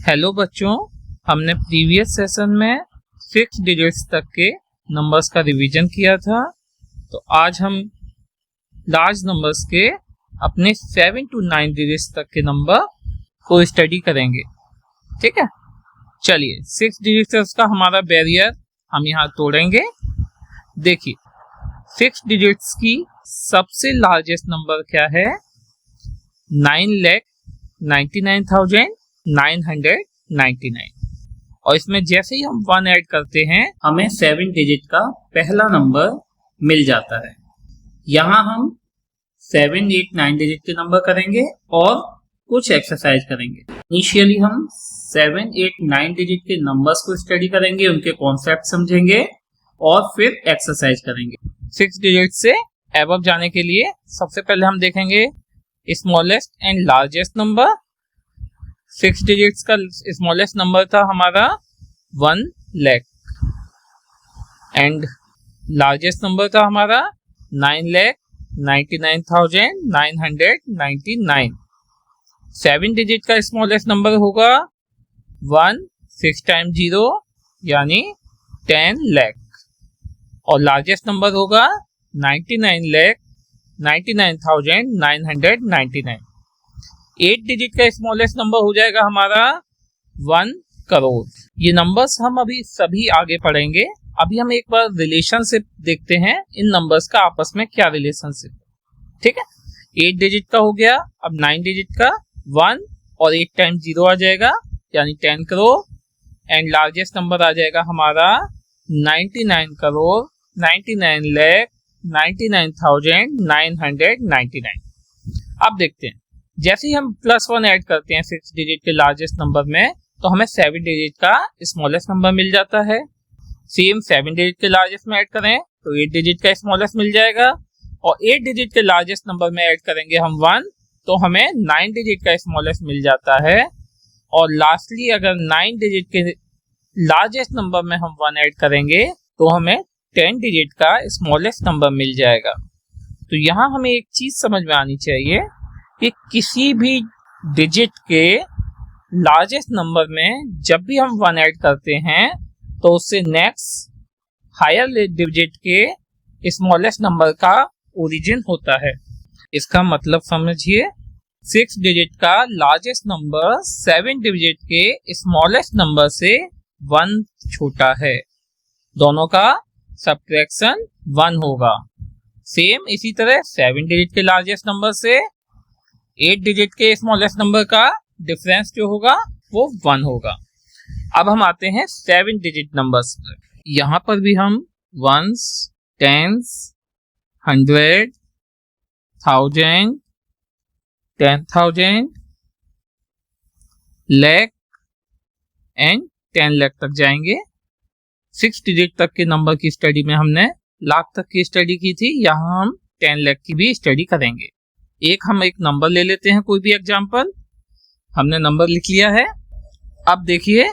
Hello बच्चों, हमने previous session में 6 डिजिट्स तक के नंबर्स का रिवीजन किया था। तो आज हम लार्ज नंबर्स के अपने 7 to 9 डिजिट्स तक के नंबर को स्टडी करेंगे। ठीक है, चलिए 6 डिजिट्स का हमारा बैरियर हम यहाँ तोड़ेंगे। देखिए 6 डिजिट्स की सबसे लार्जेस्ट नंबर क्या है? 9,99,999 और इसमें जैसे ही हम 1 ऐड करते हैं हमें 7 डिजिट का पहला नंबर मिल जाता है। यहाँ हम 7, 8, 9 डिजिट के नंबर करेंगे और कुछ एक्सरसाइज करेंगे। इनिशियली हम 7, 8, 9 डिजिट के नंबर्स को स्टडी करेंगे, उनके कॉन्सेप्ट समझेंगे और फिर एक्सरसाइज करेंगे। 6 डिजिट से अबव जाने के लिए सबसे पहले हम देखेंगे smallest and largest number. 6 digits का स्मॉलेस्ट नंबर था हमारा 1 लाख एंड लार्जेस्ट नंबर था हमारा 9,99,999। 7 डिजिट का स्मॉलेस्ट नंबर होगा 1, 6 टाइम 0 यानी 10 लाख और लार्जेस्ट नंबर होगा 99,99,999। 8 डिजिट का स्मॉलेस्ट नंबर हो जाएगा हमारा 1 करोड़। ये नंबर्स हम अभी सभी आगे पढ़ेंगे। अभी हम एक बार रिलेशनशिप देखते हैं, इन नंबर्स का आपस में क्या रिलेशनशिप है। ठीक है, 8 डिजिट का हो गया, अब 9 डिजिट का 1 और 8 टाइम 0 आ जाएगा यानी 10 करोड़ एंड लार्जेस्ट नंबर आ जाएगा हमारा 99 करोड़ 99,99,999। अब देखते हैं, जैसे ही हम +1 ऐड करते हैं 6 डिजिट के लार्जेस्ट नंबर में तो हमें 7 डिजिट का स्मॉलेस्ट नंबर मिल जाता है। सेम 7 डिजिट के लार्जेस्ट में ऐड करें तो 8 डिजिट का स्मॉलेस्ट मिल जाएगा और 8 डिजिट के लार्जेस्ट नंबर में ऐड करेंगे हम 1 तो हमें 9 डिजिट का स्मॉलेस्ट मिल जाता है और लास्टली अगर 9 डिजिट के लार्जेस्ट नंबर में हम 1 ऐड करेंगे तो हमें 10 डिजिट का स्मॉलेस्ट नंबर मिल जाएगा। तो यहाँ हमें एक चीज समझ में आनी चाहिए कि किसी भी डिजिट के लार्जेस्ट नंबर में जब भी हम 1 ऐड करते हैं तो उससे नेक्स्ट हायर डिजिट के स्मॉलेस्ट नंबर का ओरिजिन होता है। इसका मतलब समझिए, 6 डिजिट का लार्जेस्ट नंबर 7 डिजिट के स्मॉलेस्ट नंबर से 1 छोटा है, दोनों का सब्ट्रैक्शन 1 होगा। सेम इसी तरह 7 डिजिट के लार्जेस्ट नंबर से 8 डिजिट के स्मॉलेस्ट नंबर का डिफरेंस जो होगा वो 1 होगा। अब हम आते हैं 7 डिजिट नंबर्स पर। यहाँ पर भी हम ones, tens, 100, 1000, 10,000, lakh and 10 lakh तक जाएंगे। 6 डिजिट तक के नंबर की स्टडी में हमने लाख तक की स्टडी की थी, यहाँ हम 10 लाख की भी स्टडी करेंगे। हम एक नंबर ले लेते हैं, कोई भी एग्जांपल। हमने नंबर लिख लिया है। अब देखिए,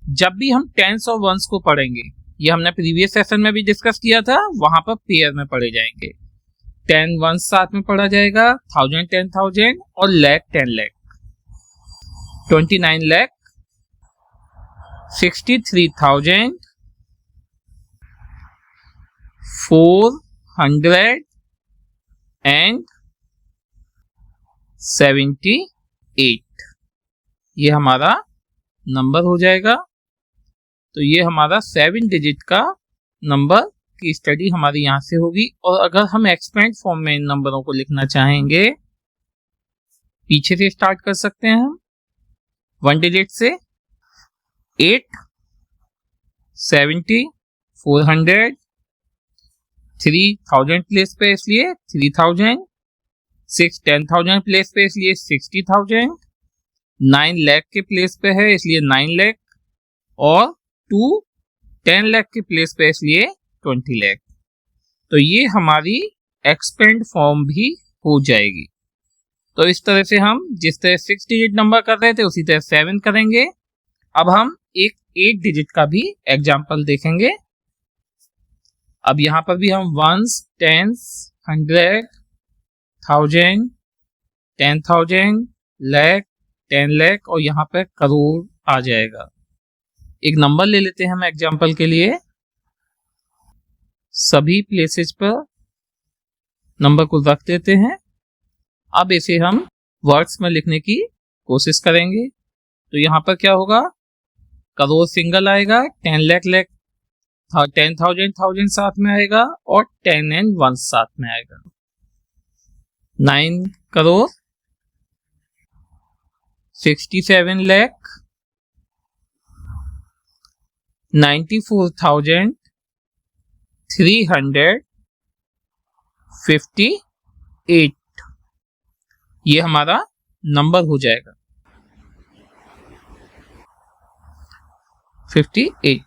जब भी हम टेंस और वंस को पढ़ेंगे, ये हमने प्रीवियस सेशन में भी डिस्कस किया था, वहां पर पेयर में पढ़े जाएंगे। 10 वंस साथ में पढ़ा जाएगा, 1000 10,000 और लाख 10 लाख। 29 लाख, 63,000, 400 एंड 78 ये हमारा नंबर हो जाएगा। तो ये हमारा 7 डिजिट का नंबर की स्टडी हमारी यहाँ से होगी। और अगर हम एक्सपेंड फॉर्म में इन नंबरों को लिखना चाहेंगे, पीछे से स्टार्ट कर सकते हैं हम 1 डिजिट से। 8, 70, 400, 3,000 प्लेस पे इसलिए 3,000, 6 10,000 प्लेस पे इसलिए 60,000, 9 लाख के प्लेस पे है इसलिए 9 लाख और 2 10 लाख के प्लेस पे इसलिए 20 लाख। तो ये हमारी एक्सपेंड फॉर्म भी हो जाएगी। तो इस तरह से हम जिस तरह 6 डिजिट नंबर कर रहे थे उसी तरह 7 करेंगे। अब हम एक 8 डिजिट का भी एग्जाम्पल देखेंगे। अब यहाँ पर भी हम वंस, टेंस, 100, 1000, 10,000, लाख, 10 लाख और यहाँ पे करोड़ आ जाएगा। एक नंबर ले लेते हैं हम एग्जाम्पल के लिए, सभी प्लेसेस पर नंबर को रख देते हैं। अब इसे हम वर्ड्स में लिखने की कोशिश करेंगे। तो यहाँ पर क्या होगा, करोड़ सिंगल आएगा, 10 लाख लाख 10,000 थाउजेंड साथ में आएगा और 10 and 1 साथ में आएगा। 9 करोड़ 67 लाख 94,358 ये हमारा नंबर हो जाएगा 58।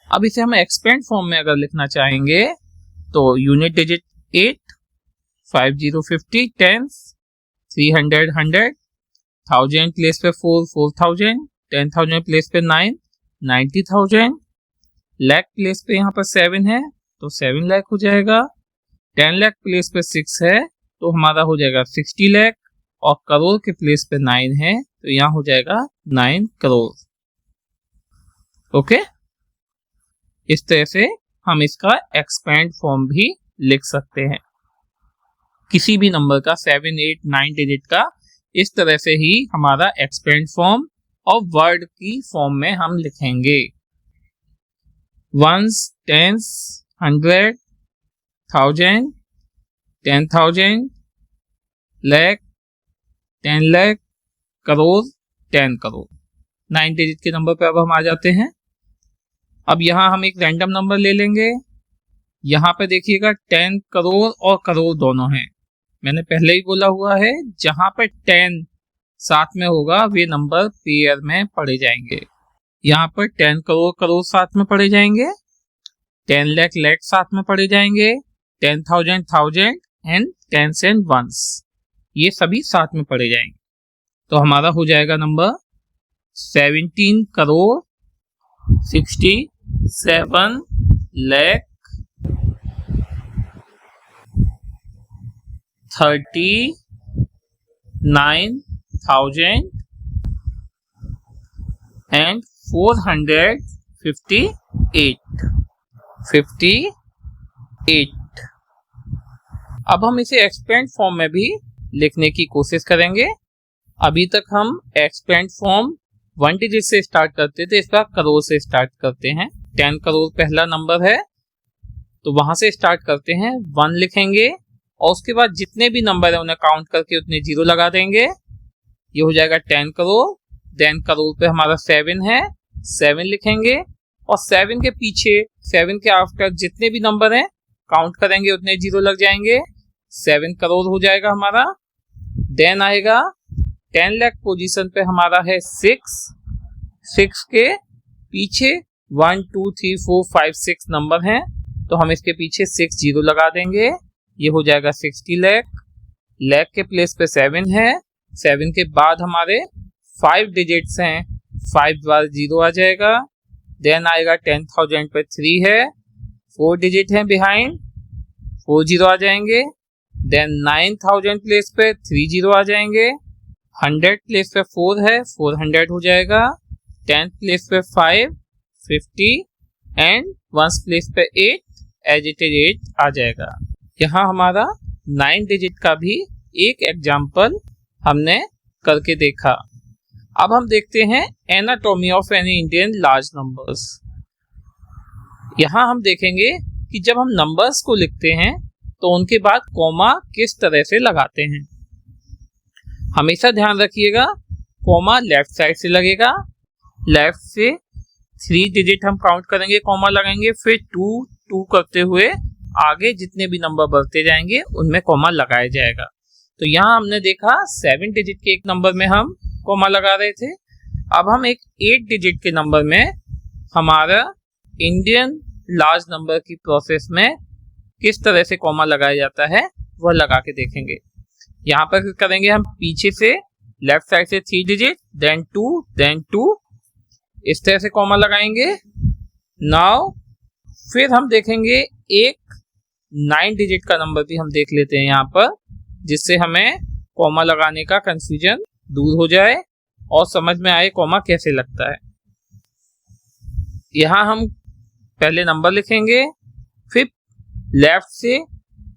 अब इसे हम एक्सपेंड फॉर्म में अगर लिखना चाहेंगे तो यूनिट डिजिट 8, 50 50, 10, 300 100, 1000 प्लेस पे 4 4000, 10,000 प्लेस पे 9 90,000, लाख प्लेस पे यहाँ पर 7 है तो 7 लाख हो जाएगा, 10 लाख प्लेस पे 6 है तो हमारा हो जाएगा 60 लाख और करोड़ के प्लेस पे 9 है तो यहाँ हो जाएगा 9 करोड़। ओके, इस तरह से हम इसका एक्सपेंड फॉर्म भी लिख सकते हैं। किसी भी नंबर का 7, 8, 9 डिजिट का इस तरह से ही हमारा एक्सपेंड फॉर्म और वर्ड की फॉर्म में हम लिखेंगे। 1s, 10s, 100, 1000, 10,000, lakh, 10 lakh, crore, 10 crore. 9 digit के नंबर पे अब हम आ जाते हैं। अब यहाँ हम एक रैंडम नंबर ले लेंगे। यहाँ पे देखिएगा 10 करोड़ और करोड़ दोनों हैं। मैंने पहले ही बोला हुआ है जहां पे 10 साथ में होगा वे नंबर पेयर में पढ़े जाएंगे। यहाँ पर 10 करोड़ करोड़ साथ में पढ़े जाएंगे, 10 लाख लाख साथ में पढ़े जाएंगे, 10,000 thousand and 10s and 1s ये सभी साथ में पढ़े जाएंगे। तो हमारा हो जाएगा नंबर 17 करोड़ 67 लाख 39,000 and 458। अब हम इसे एक्सपेंड फॉर्म में भी लिखने की कोशिश करेंगे। अभी तक हम एक्सपेंड फॉर्म 1 डिजिट से स्टार्ट करते थे, इस बार करोड़ से स्टार्ट करते हैं। 10 करोड़ पहला नंबर है तो वहां से स्टार्ट करते हैं। 1 लिखेंगे और उसके बाद जितने भी नंबर है उन्हें काउंट करके उतने जीरो लगा देंगे। ये हो जाएगा 10 करोड़। 10 करोड़ पे हमारा 7 है, 7 लिखेंगे और 7 के पीछे 7 के आफ्टर जितने भी नंबर हैं काउंट करेंगे उतने जीरो लग जाएंगे। 7 करोड़ हो जाएगा हमारा। देन आएगा 10 लाख पोजीशन पे हमारा है 6 के पीछे 1 2 3 4 5 6 नंबर हैं तो हम इसके पीछे 6 जीरो लगा देंगे। ये हो जाएगा 60 लाख। लाख के प्लेस पे 7 है, 7 के बाद हमारे 5 डिजिट्स हैं, 5 बार जीरो आ जाएगा। देन आएगा 10,000 पे 3 है, 4 डिजिट है बिहाइंड, 4 जीरो आ जाएंगे। देन 9,000 प्लेस पे 3 जीरो आ जाएंगे। 100 प्लेस पे 4 है, 400 हो जाएगा। 10 प्लेस पे 5 50 एंड 1 प्लेस पे 8 एज इट इज 8 आ जाएगा। यहाँ हमारा 9 डिजिट का भी एक एग्जाम्पल हमने करके देखा। अब हम देखते हैं anatomy of any Indian large numbers. यहाँ हम देखेंगे कि जब हम नंबर्स को लिखते हैं तो उनके बाद कॉमा किस तरह से लगाते हैं। हमेशा ध्यान रखिएगा कॉमा लेफ्ट साइड से लगेगा। लेफ्ट से 3 डिजिट हम काउंट करेंगे, कॉमा लगाएंगे, फिर 2 2 करते हुए आगे जितने भी नंबर बढ़ते जाएंगे उनमें कॉमा लगाया जाएगा। तो यहाँ हमने देखा 7 डिजिट के एक नंबर में हम कॉमा लगा रहे थे। अब हम एक 8 डिजिट के नंबर में हमारा इंडियन लार्ज नंबर की प्रोसेस में किस तरह से कॉमा लगाया जाता है वह लगा के देखेंगे। यहाँ पर करेंगे हम पीछे से लेफ्ट साइड से 3 डिजिट, देन 2 इस तरह से कॉमा लगाएंगे। नाउ फिर हम देखेंगे एक 9 डिजिट का नंबर भी हम देख लेते हैं यहाँ पर, जिससे हमें कॉमा लगाने का कंफ्यूजन दूर हो जाए और समझ में आए कॉमा कैसे लगता है। यहाँ हम पहले नंबर लिखेंगे, फिर लेफ्ट से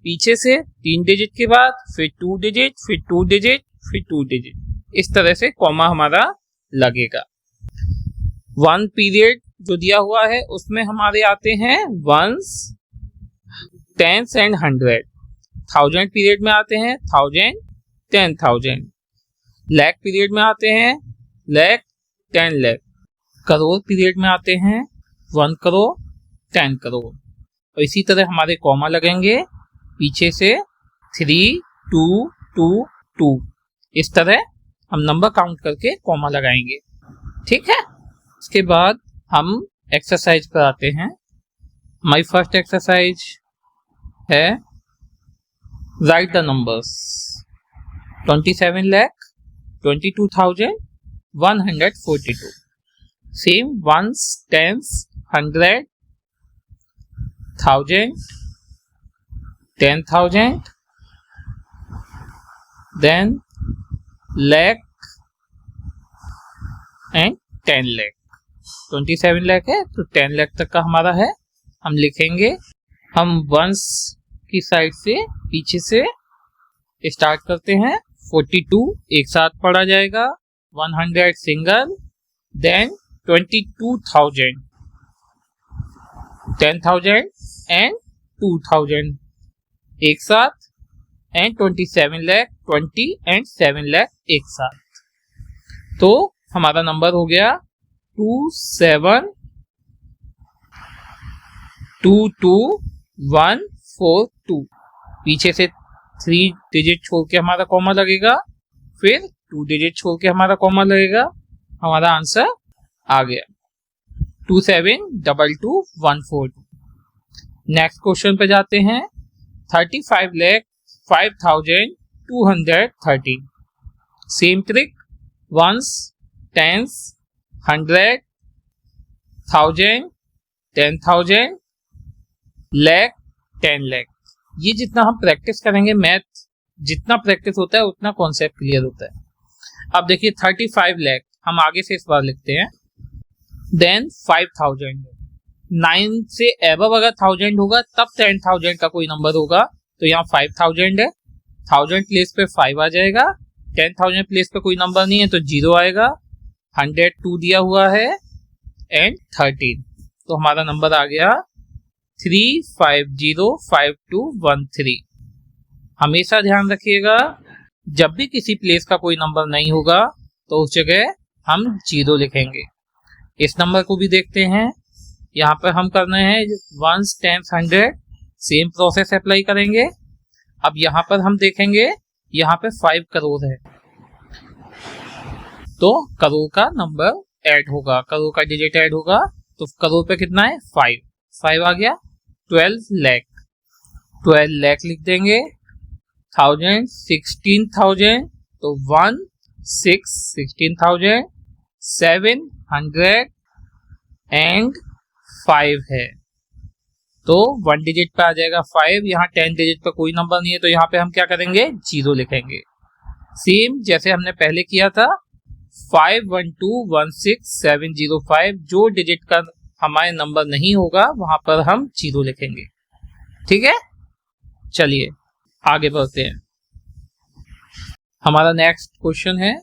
पीछे से 3 डिजिट के बाद फिर 2 डिजिट, फिर 2 डिजिट, फिर 2 डिजिट, इस तरह से कॉमा हमारा लगेगा। 1 पीरियड जो दिया हुआ है उसमें हमारे आते हैं वंस, टेंस एंड 100। 1000 पीरियड में आते हैं 1000, 10,000। लाख पीरियड में आते हैं लाख, 10 लाख। करोड़ पीरियड में आते हैं 1 करोड़, 10 करोड़। और इसी तरह हमारे कॉमा लगेंगे पीछे से 3, 2, 2, 2। इस तरह हम नंबर काउंट करके कॉमा लगाएंगे। ठीक है, इसके बाद हम एक्सरसाइज पर आते हैं। हमारी फर्स्ट एक्सरसाइज है write the numbers. 27 lakh, 22,142। Same ones, tens, 100, 1000, 10,000, then lakh and 10 lakh. 27 lakh है तो 10 लाख तक का हमारा है। हम लिखेंगे, हम वंस की साइड से पीछे से स्टार्ट करते हैं। 42 एक साथ पढ़ा जाएगा, 100 सिंगल, देन 22,000, 10,000 एंड 2,000 एक साथ, एंड 27 लाख, 20 एंड 7 लाख एक साथ। तो हमारा नंबर हो गया 27222142। पीछे से 3 डिजिट छोड़ के हमारा कॉमा लगेगा, फिर 2 डिजिट छोड़ के हमारा कॉमा लगेगा। हमारा आंसर आ गया 27222142। नेक्स्ट क्वेश्चन पे जाते हैं। 35,05,230। Same trick, ones, tens, 100, 1000, 10,000, lakh, 10 lakh. ये जितना हम प्रैक्टिस करेंगे, मैथ जितना प्रैक्टिस होता है उतना कॉन्सेप्ट क्लियर होता है। अब देखिए 35 लाख हम आगे से इस बार लिखते हैं, देन 5,000। 9 से एबव अगर 1000 होगा तब 10,000 का कोई नंबर होगा, तो यहाँ 5,000 है। 1000 प्लेस पे 5 आ जाएगा, 10,000 प्लेस पे कोई नंबर नहीं है तो 0 आएगा। 102 दिया हुआ है एंड 13, तो हमारा नंबर आ गया 3505213। हमेशा ध्यान रखिएगा, जब भी किसी प्लेस का कोई नंबर नहीं होगा तो उस जगह हम 0 लिखेंगे। इस नंबर को भी देखते हैं। यहाँ पर हम करना है ones, tens, 100, same process apply करेंगे। अब यहाँ पर हम देखेंगे, यहाँ पे 5 करोड़ है तो करोड़ का नंबर ऐड होगा, करोड़ का डिजिट ऐड होगा। तो करोड़ पे कितना है 5, 5 आ गया। 12 लाख, 12 लाख लिख देंगे। 1000, 16,000, तो 1 6 16,000, 700 एंड 5 है तो 1 डिजिट पे आ जाएगा 5। यहाँ 10 डिजिट पे कोई नंबर नहीं है तो यहाँ पे हम क्या करेंगे, 0 लिखेंगे। सेम जैसे हमने पहले किया था, 51216705, जो डिजिट का हमारे नंबर नहीं होगा वहां पर हम 0 लिखेंगे। ठीक है, चलिए आगे बढ़ते हैं। हमारा नेक्स्ट क्वेश्चन है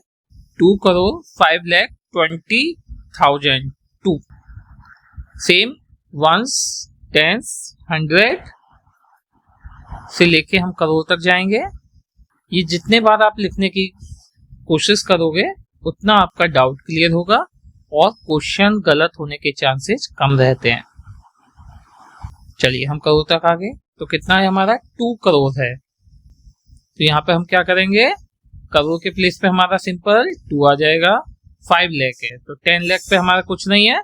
2,05,20,002। सेम वंस, टेंस, 100 से लेके हम करोड़ तक जाएंगे। ये जितने बार आप लिखने की कोशिश करोगे उतना आपका डाउट क्लियर होगा और क्वेश्चन गलत होने के चांसेस कम रहते हैं। चलिए हम करोड़ तक आ गए, तो कितना है हमारा 2 करोड़ है। तो यहाँ पे हम क्या करेंगे, करोड़ के प्लेस पे हमारा सिंपल 2 आ जाएगा। 5 लाख है तो 10 लाख पे हमारा कुछ नहीं है,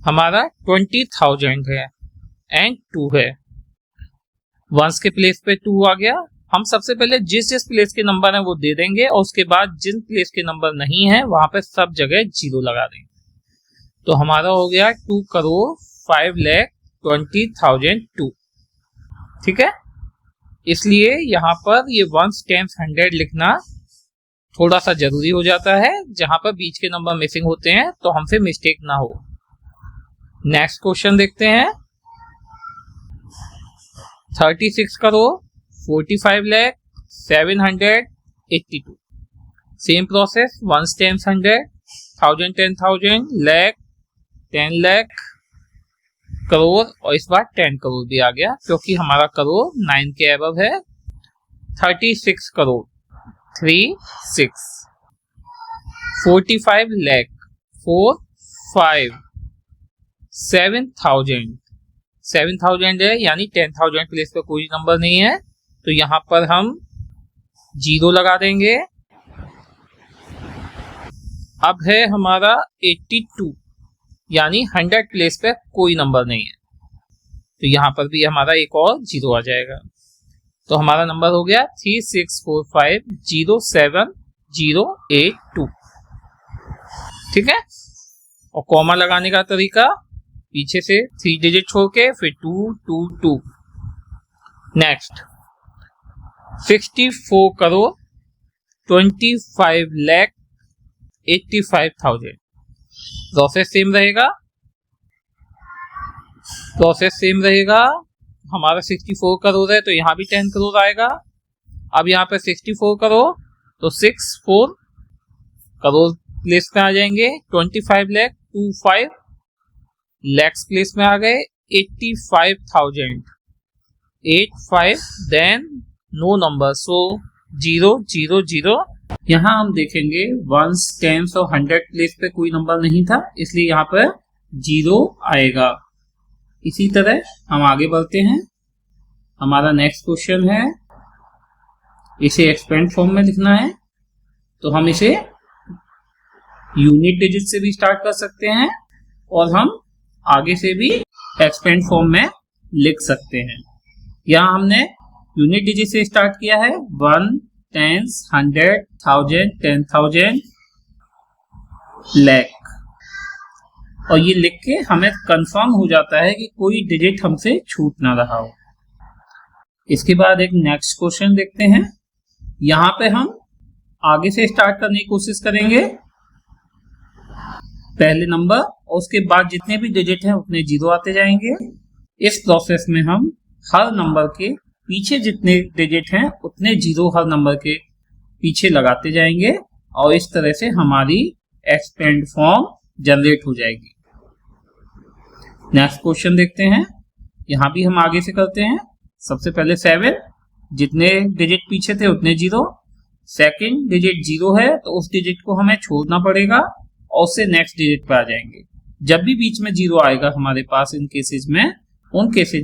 हमारा 20,000 है एंड 2 है। वंस के प्लेस पे 2 आ गया। हम सबसे पहले जिस जिस प्लेस के नंबर है वो दे देंगे और उसके बाद जिन प्लेस के नंबर नहीं है वहां पे सब जगह 0 लगा देंगे। तो हमारा हो गया 2,05,20,002। ठीक है, इसलिए यहाँ पर ये वंस, टेंस, 100 लिखना थोड़ा सा जरूरी हो जाता है, जहां पर बीच के नंबर मिसिंग होते हैं तो हमसे मिस्टेक ना हो। नेक्स्ट क्वेश्चन देखते हैं। 36 crore 45 lakh 782। Same process, 1 times 100, 1000 10,000, lakh 10 lakh, crore, और इस बार 10 करोड़ भी आ गया क्योंकि हमारा करोड़ 9 के अबव है। 36 करोड़ 36, 45 लाख 45, 7,000 है, यानी 10,000 प्लेस पे कोई नंबर नहीं है तो यहां पर हम 0 लगा देंगे। अब है हमारा 82, यानी 100 प्लेस पे कोई नंबर नहीं है तो यहां पर भी हमारा एक और 0 आ जाएगा। तो हमारा नंबर हो गया 364507,082। ठीक है, और कॉमा लगाने का तरीका पीछे से 3 डिजिट छोड़ के फिर 222। Next 64 crore 25 lakh 85,000। Process same रहेगा। हमारा 64 करोड़ है तो यहाँ भी 10 करोड़ आएगा। अब यहाँ पे 64 करोड़ तो 64 करोड़ प्लेस में आ जाएंगे। 25 लाख 25 लैक्स प्लेस में आ गए। 85,000 85, देन नो नंबर, सो 0 0 0। यहाँ हम देखेंगे 1 10 और 100 प्लेस पे कोई नंबर नहीं था, इसलिए यहाँ पर 0 आएगा। इसी तरह हम आगे बढ़ते हैं। हमारा नेक्स्ट क्वेश्चन है, इसे एक्सपेंड फॉर्म में लिखना है तो हम इसे यूनिट डिजिट से भी स्टार्ट कर सकते हैं और हम आगे से भी एक्सपेंड फॉर्म में लिख सकते हैं। यहाँ हमने यूनिट डिजिट से स्टार्ट किया है 1 10 100 1000 10,000 लाख, और ये लिख के हमें कंफर्म हो जाता है कि कोई डिजिट हमसे छूट ना रहा हो। इसके बाद एक नेक्स्ट क्वेश्चन देखते हैं। यहाँ पे हम आगे से स्टार्ट करने की कोशिश करेंगे, पहले नंबर और उसके बाद जितने भी डिजिट हैं उतने 0 आते जाएंगे। इस प्रोसेस में हम हर नंबर के पीछे जितने डिजिट हैं उतने 0 हर नंबर के पीछे लगाते जाएंगे और इस तरह से हमारी एक्सपेंड फॉर्म जनरेट हो जाएगी। नेक्स्ट क्वेश्चन देखते हैं। यहाँ भी हम आगे से करते हैं। सबसे पहले 7, जितने डिजिट पीछे थे उतने 0। सेकंड डिजिट 0 है तो उस डिजिट को हमें छोड़ना पड़ेगा और उससे नेक्स्ट डिजिट पे आ जाएंगे। जब भी बीच में 0 आएगा हमारे पास उन केसेज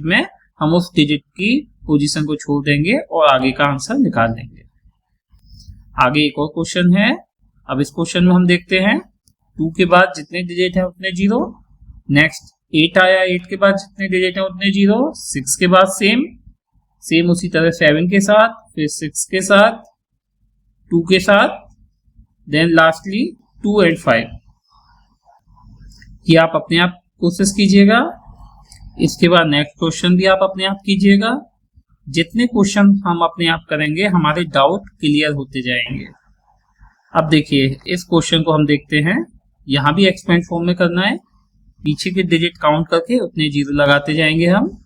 में हम उस डिजिट की पोजीशन को छोड़ देंगे और आगे का आंसर निकाल देंगे। आगे एक और क्वेश्चन है। अब इस क्वेश्चन में हम देखते हैं 2 के बाद जितने डिजिट हैं उतने 0। नेक्स्ट 8 आया, 8 के बाद जितने डिजिट हैं उतने 0। 6 के बाद सेम उसी तरह 7 के साथ, फिर 6 के साथ, 2 के साथ, देन लास्टली 2 एंड 5। ये आप अपने आप कोशिश कीजिएगा। इसके बाद नेक्स्ट क्वेश्चन भी आप अपने आप कीजिएगा। जितने क्वेश्चन हम अपने आप करेंगे हमारे डाउट क्लियर होते जाएंगे। अब देखिए इस क्वेश्चन को हम देखते हैं। यहाँ भी एक्सपेंड फॉर्म में करना है, पीछे के डिजिट काउंट करके उतने 0 लगाते जाएंगे हम।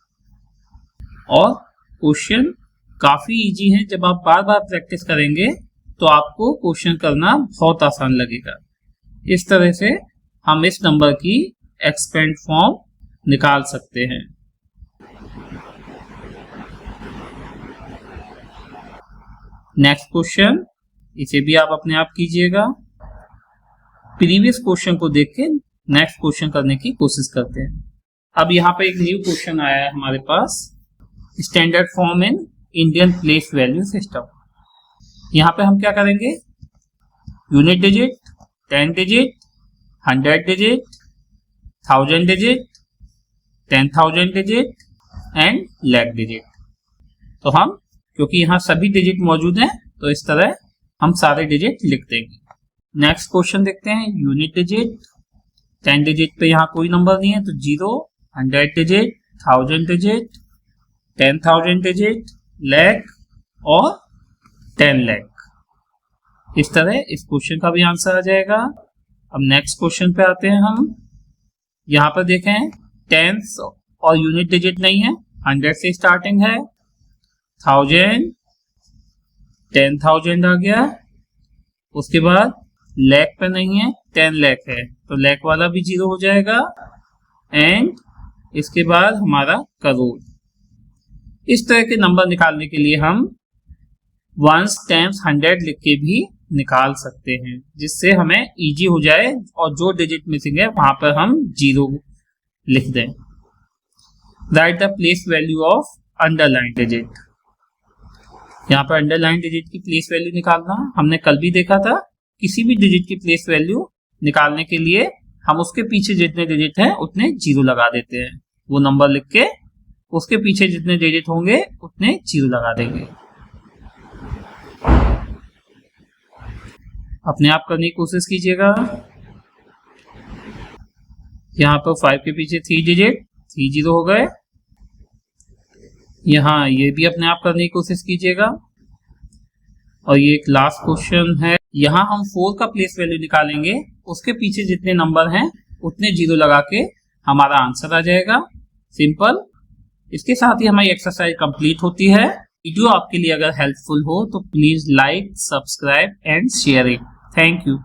और क्वेश्चन काफी इजी है, जब आप बार बार प्रैक्टिस करेंगे तो आपको क्वेश्चन करना बहुत आसान लगेगा। इस तरह से हम इस नंबर की एक्सपेंड फॉर्म निकाल सकते हैं। नेक्स्ट क्वेश्चन, इसे भी आप अपने आप कीजिएगा। प्रीवियस क्वेश्चन को देख के नेक्स्ट क्वेश्चन करने की कोशिश करते हैं। अब यहाँ पे एक न्यू क्वेश्चन आया है हमारे पास, standard form in Indian place value system. यहाँ पे हम क्या करेंगे, unit digit, 10 digit, 100 digit, 1000 digit, 10,000 digit and lakh digit. तो हम क्योंकि यहाँ सभी डिजिट मौजूद हैं तो इस तरह हम सारे डिजिट लिख देंगे। नेक्स्ट क्वेश्चन देखते हैं। यूनिट डिजिट, 10 डिजिट पे यहाँ कोई नंबर नहीं है तो 0, 100 डिजिट, 1000 डिजिट, 10,000 डिजिट, लाख और 10 लाख। इस तरह इस क्वेश्चन का भी आंसर आ जाएगा। अब नेक्स्ट क्वेश्चन पे आते हैं हम। यहाँ पर देखें टेंस और यूनिट डिजिट नहीं है, 100 से स्टार्टिंग है, 1000, 10,000 आ गया। उसके बाद लाख पे नहीं है, 10 लाख है, तो लाख वाला भी 0 हो जाएगा। एंड इसके बाद हमारा करोड़। इस तरह के नंबर निकालने के लिए हम 1 टाइम्स 100 लिख के भी निकाल सकते हैं, जिससे हमें इजी हो जाए और जो डिजिट मिसिंग है वहां पर हम 0 लिख दें। Right the place value of underline digit. यहाँ पर अंडरलाइन डिजिट की प्लेस वैल्यू निकालना हमने कल भी देखा था। किसी भी डिजिट की प्लेस वैल्यू निकालने के लिए हम उसके पीछे जितने डिजिट हैं उतने 0 लगा देते हैं। वो नंबर लिख के उसके पीछे जितने डिजिट होंगे उतने 0 लगा देंगे। अपने आप करने की कोशिश कीजिएगा। यहाँ पर 5 के पीछे 3 डिजिट, 3 0 हो गए। यहाँ ये भी अपने आप करने की कोशिश कीजिएगा। और ये एक लास्ट क्वेश्चन है, यहाँ हम 4 का प्लेस वैल्यू निकालेंगे, उसके पीछे जितने नंबर हैं उतने 0 लगा के हमारा आंसर आ जाएगा। सिंपल। इसके साथ ही हमारी एक्सरसाइज कंप्लीट होती है। वीडियो आपके लिए अगर हेल्पफुल हो तो please like, subscribe and share it. Thank you.